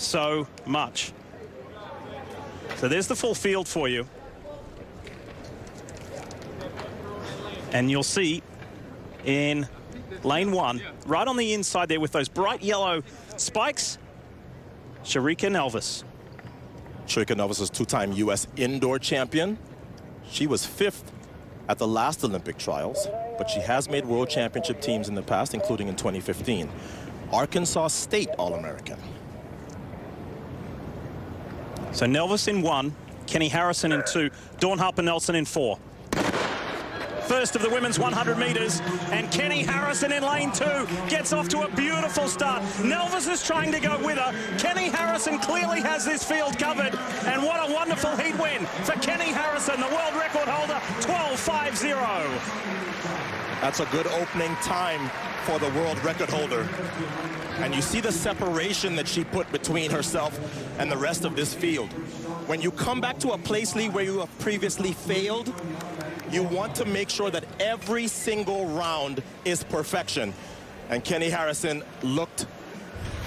so much. So there's the full field for you. And you'll see in lane 1, right on the inside there with those bright yellow spikes, Shericka Nelvis. Shericka Nelvis is two-time U.S. indoor champion. She was 5th at the last Olympic trials, but she has made world championship teams in the past, including in 2015. Arkansas State All-American. So Nelvis in 1, Kenny Harrison in 2, Dawn Harper-Nelson in 4. First of the women's 100 meters, and Kenny Harrison in lane 2 gets off to a beautiful start. Nelvis is trying to go with her. Kenny Harrison clearly has this field covered, and what a wonderful heat win for Kenny Harrison, the world record holder, 12.50. That's a good opening time for the world record holder. And you see the separation that she put between herself and the rest of this field. When you come back to a place, Lee, where you have previously failed, you want to make sure that every single round is perfection. And Kenny Harrison looked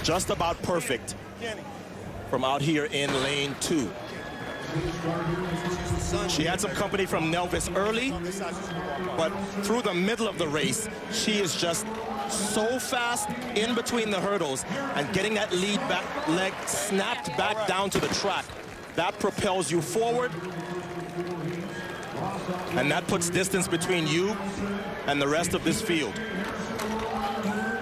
just about perfect from out here in lane 2. She had some company from Nelvis early, but through the middle of the race, she is just so fast in between the hurdles and getting that lead back leg snapped back down to the track. That propels you forward, and that puts distance between you and the rest of this field.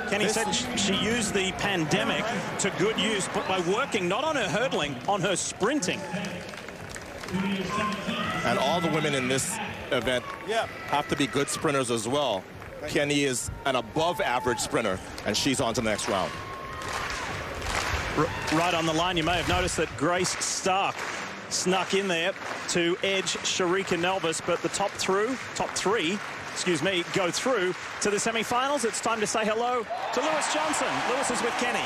Kenny said she used the pandemic to good use, but by working not on her hurdling, on her sprinting. And all the women in this event have to be good sprinters as well. Kenny is an above average sprinter, and she's on to the next round. Right on the line, you may have noticed that Grace Stark snuck in there to edge Shericka Nelvis, but the top three, go through to the semifinals. It's time to say hello to Lewis Johnson. Lewis is with Kenny.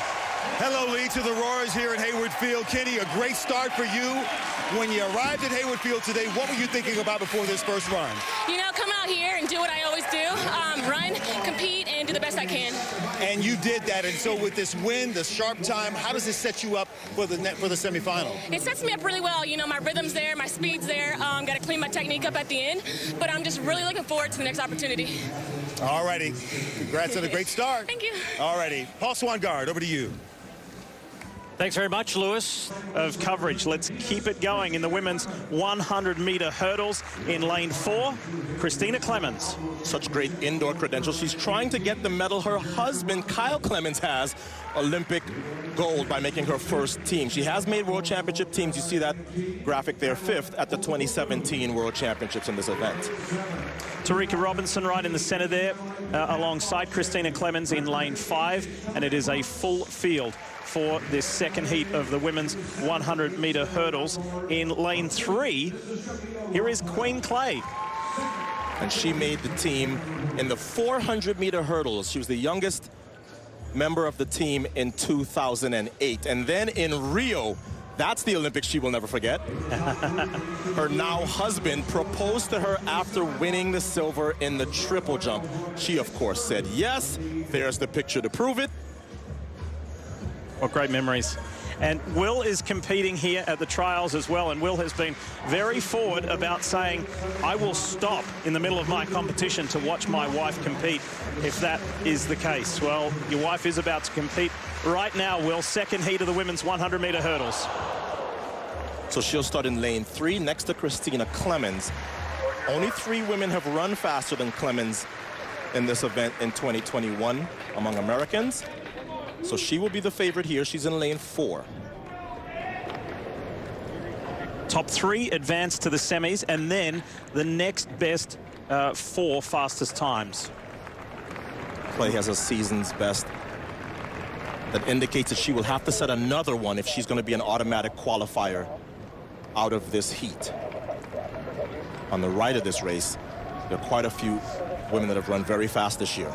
Hello, Lee, to the Roars here at Hayward Field. Kenny, a great start for you. When you arrived at Hayward Field today, what were you thinking about before this first run? You know, come out here and do what I always do. Run, compete, and do the best I can. And you did that, and so with this win, the sharp time, how does this set you up for the semifinal? It sets me up really well. You know, my rhythm's there, my speed's there. Got to clean my technique up at the end, but I'm just really looking forward to the next opportunity. All righty. Congrats on a great start. Thank you. All righty. Paul Swangard, over to you. Thanks very much, Lewis, of coverage. Let's keep it going in the women's 100-meter hurdles in lane 4. Christina Clemens. Such great indoor credentials. She's trying to get the medal her husband, Kyle Clemens, has, Olympic gold, by making her first team. She has made world championship teams. You see that graphic there, 5th at the 2017 World Championships in this event. Tarika Robinson right in the center there, alongside Christina Clemens in lane 5, and it is a full field for this second heat of the women's 100-meter hurdles. In lane 3, here is Queen Clay. And she made the team in the 400-meter hurdles. She was the youngest member of the team in 2008. And then in Rio, that's the Olympics she will never forget. Her now husband proposed to her after winning the silver in the triple jump. She, of course, said yes. There's the picture to prove it. What great memories. And Will is competing here at the trials as well, and Will has been very forward about saying, I will stop in the middle of my competition to watch my wife compete if that is the case. Well, your wife is about to compete right now, Will. Second heat of the women's 100-meter hurdles. So she'll start in lane 3 next to Christina Clemens. Only 3 women have run faster than Clemens in this event in 2021 among Americans. So she will be the favorite here. She's in lane 4. Top 3 advance to the semis, and then the next best 4 fastest times. Clay has a season's best that indicates that she will have to set another one if she's going to be an automatic qualifier out of this heat. On the right of this race, there are quite a few women that have run very fast this year.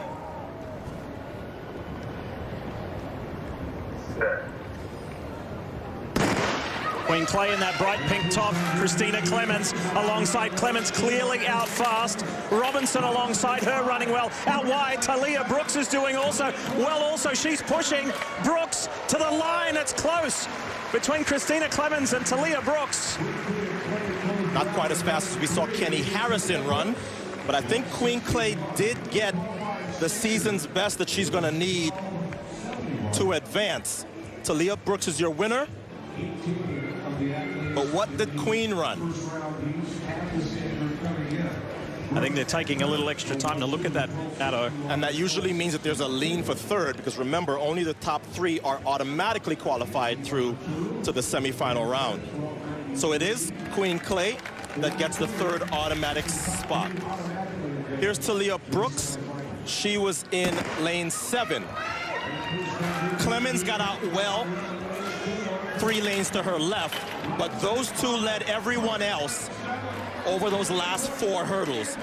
Queen Clay in that bright pink top. Christina Clemens alongside Clemens, clearly out fast. Robinson alongside her running well. Out wide, Talia Brooks is doing also well also. She's pushing Brooks to the line. It's close between Christina Clemens and Talia Brooks. Not quite as fast as we saw Kenny Harrison run, but I think Queen Clay did get the season's best that she's going to need to advance. Talia Brooks is your winner. But what did Queen run? I think they're taking a little extra time to look at that, Addo. And that usually means that there's a lean for third, because remember, only the top 3 are automatically qualified through to the semifinal round. So it is Queen Clay that gets the third automatic spot. Here's Talia Brooks. She was in lane 7. Clemens got out well, 3 lanes to her left, but those 2 led everyone else over those last 4 hurdles.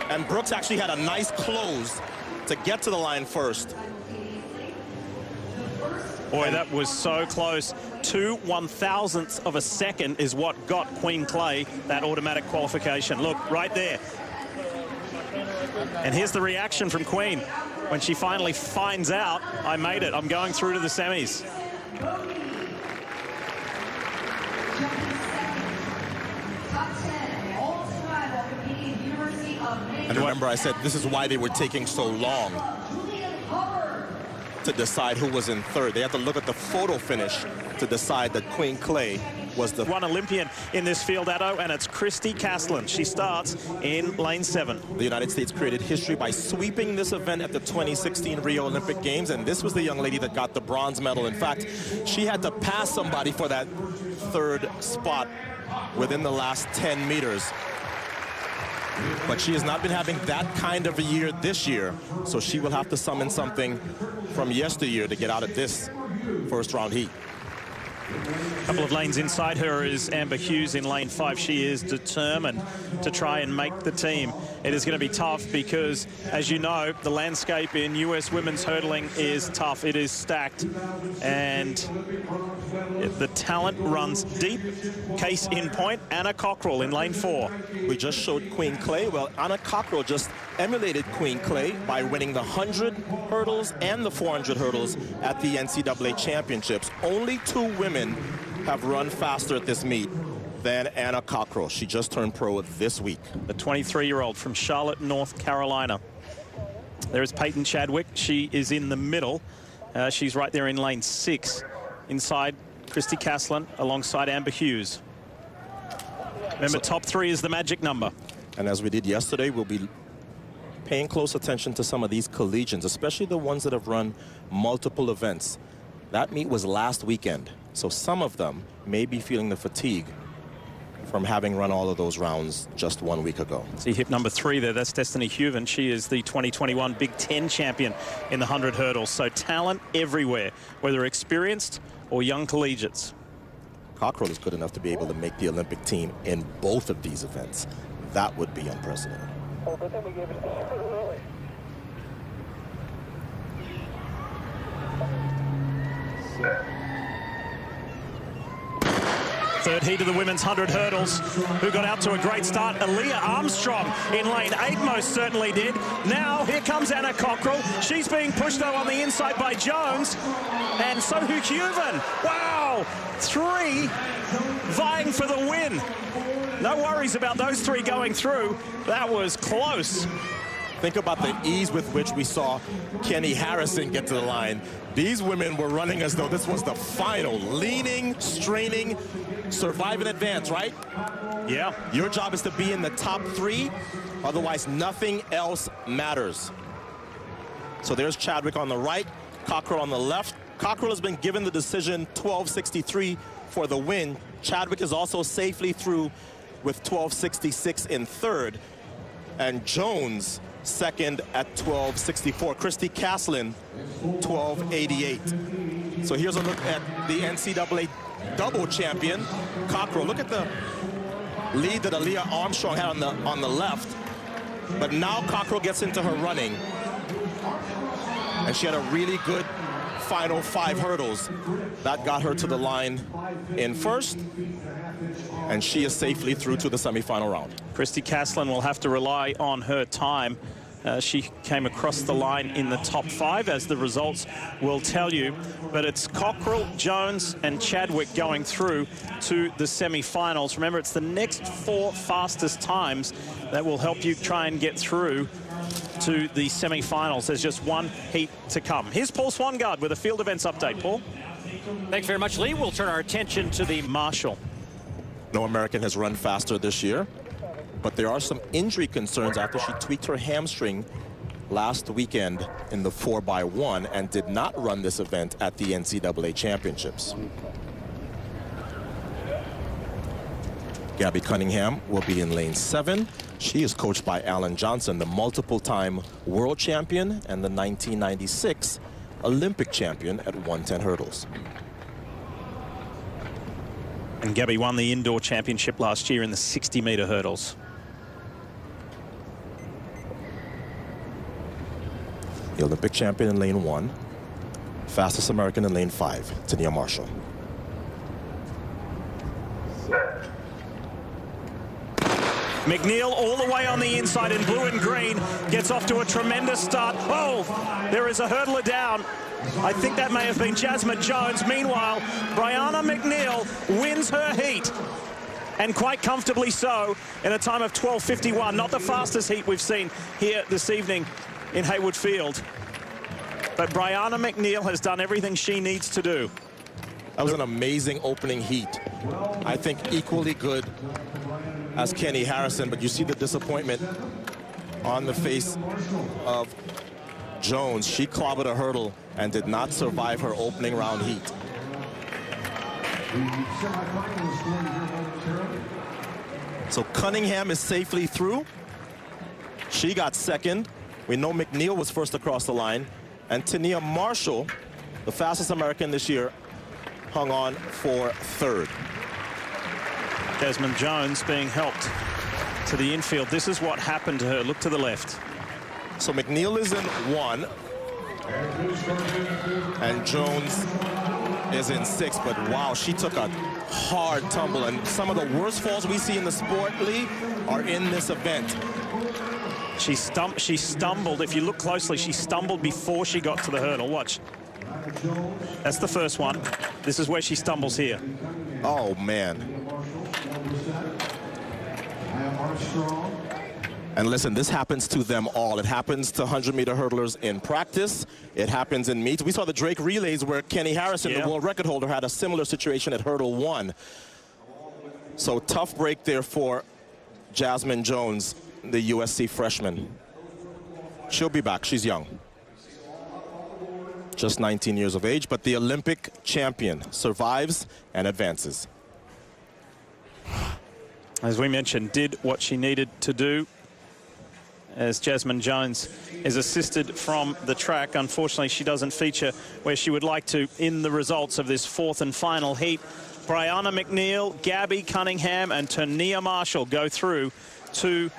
And Brooks actually had a nice close to get to the line first. Boy, that was so close. 2 1/1000ths of a second is what got Queen Clay that automatic qualification. Look, right there. And here's the reaction from Queen when she finally finds out, I made it, I'm going through to the semis. And remember, I said this is why they were taking so long to decide who was in third. They had to look at the photo finish to decide that Queen Clay was the one Olympian in this field, Addo, and it's Christy Caslin. She starts in lane 7. The United States created history by sweeping this event at the 2016 Rio Olympic Games, and this was the young lady that got the bronze medal. In fact, she had to pass somebody for that third spot within the last 10 meters. But she has not been having that kind of a year this year, so she will have to summon something from yesteryear to get out of this first round heat. A couple of lanes inside her is Amber Hughes in lane 5. She is determined to try and make the team. It is going to be tough because, as you know, the landscape in US women's hurdling is tough. It is stacked, and the talent runs deep. Case in point, Anna Cockrell in lane 4. We just showed Queen Clay. Well, Anna Cockrell just emulated Queen Clay by winning the 100 hurdles and the 400 hurdles at the NCAA championships. Only 2 women have run faster at this meet than Anna Cockrell. She just turned pro this week. The 23-year-old from Charlotte, North Carolina. There is Peyton Chadwick. She is in the middle. She's right there in lane 6. Inside, Christy Caslin alongside Amber Hughes. Remember, top 3 is the magic number. And as we did yesterday, we'll be paying close attention to some of these collegians, especially the ones that have run multiple events. That meet was last weekend, so some of them may be feeling the fatigue from having run all of those rounds just 1 week ago. See hip number 3 there, that's Destiny Huven. She is the 2021 Big Ten champion in the 100 hurdles. So talent everywhere, whether experienced or young collegiates. Cockrell is good enough to be able to make the Olympic team in both of these events. That would be unprecedented. Oh, but then we gave it super early. Third heat of the women's 100 hurdles. Who got out to a great start? Aaliyah Armstrong in lane 8 most certainly did. Now here comes Anna Cockrell. She's being pushed though on the inside by Jones. And so Huven. Wow! 3 vying for the win. No worries about those 3 going through. That was close. Think about the ease with which we saw Kenny Harrison get to the line. These women were running as though this was the final. Leaning, straining, survive and advance, right? Yeah. Your job is to be in the top 3. Otherwise, nothing else matters. So there's Chadwick on the right, Cockrell on the left. Cockrell has been given the decision 12:63 for the win. Chadwick is also safely through with 12:66 in third. And Jones second at 12:64. Christy Caslin, 12:88. So here's a look at the NCAA double champion, Cockrell. Look at the lead that Aaliyah Armstrong had on the left. But now Cockrell gets into her running. And she had a really good final 5 hurdles. That got her to the line in first, and she is safely through to the semifinal round. Christy Caslin will have to rely on her time. She came across the line in the top 5, as the results will tell you. But it's Cockrell, Jones, and Chadwick going through to the semi-finals. Remember, it's the next 4 fastest times that will help you try and get through to the semi-finals. There's just 1 heat to come. Here's Paul Swangard with a field events update. Paul? Thanks very much, Lee. We'll turn our attention to the Marshall. No American has run faster this year, but there are some injury concerns after she tweaked her hamstring last weekend in the 4x1 and did not run this event at the NCAA Championships. Gabby Cunningham will be in lane 7. She is coached by Alan Johnson, the multiple-time world champion and the 1996 Olympic champion at 110 hurdles. And Gabby won the indoor championship last year in the 60-meter hurdles. The Olympic champion in lane 1, fastest American in lane 5, Tania Marshall. McNeil all the way on the inside in blue and green, gets off to a tremendous start. Oh, there is a hurdler down. I think that may have been Jasmine Jones. Meanwhile, Brianna McNeil wins her heat, and quite comfortably so, in a time of 12:51. Not the fastest heat we've seen here this evening in Haywood Field. But Brianna McNeil has done everything she needs to do. That was an amazing opening heat. I think equally good as Kenny Harrison, but you see the disappointment on the face of Jones. She clobbered a hurdle and did not survive her opening round heat. So Cunningham is safely through. She got second. We know McNeil was first across the line. And Tania Marshall, the fastest American this year, hung on for third. Jasmine Jones being helped to the infield. This is what happened to her. Look to the left. So McNeil is in 1. And Jones is in 6. But wow, she took a hard tumble. And some of the worst falls we see in the sport, Lee, are in this event. She stumbled. If you look closely, she stumbled before she got to the hurdle. Watch. That's the first one. This is where she stumbles here. Oh, man. And listen, this happens to them all. It happens to 100-meter hurdlers in practice. It happens in meets. We saw the Drake relays where Kenny Harrison, the world record holder, had a similar situation at hurdle 1. So tough break there for Jasmine Jones, the USC freshman. She'll be back. She's young. Just 19 years of age, but the Olympic champion survives and advances. As we mentioned, did what she needed to do, as Jasmine Jones is assisted from the track. Unfortunately, she doesn't feature where she would like to in the results of this 4th and final heat. Brianna McNeil, Gabby Cunningham, and Tania Marshall go through to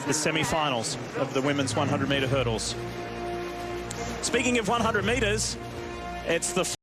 the semi-finals of the women's 100-meter hurdles. Speaking of 100 meters, it's the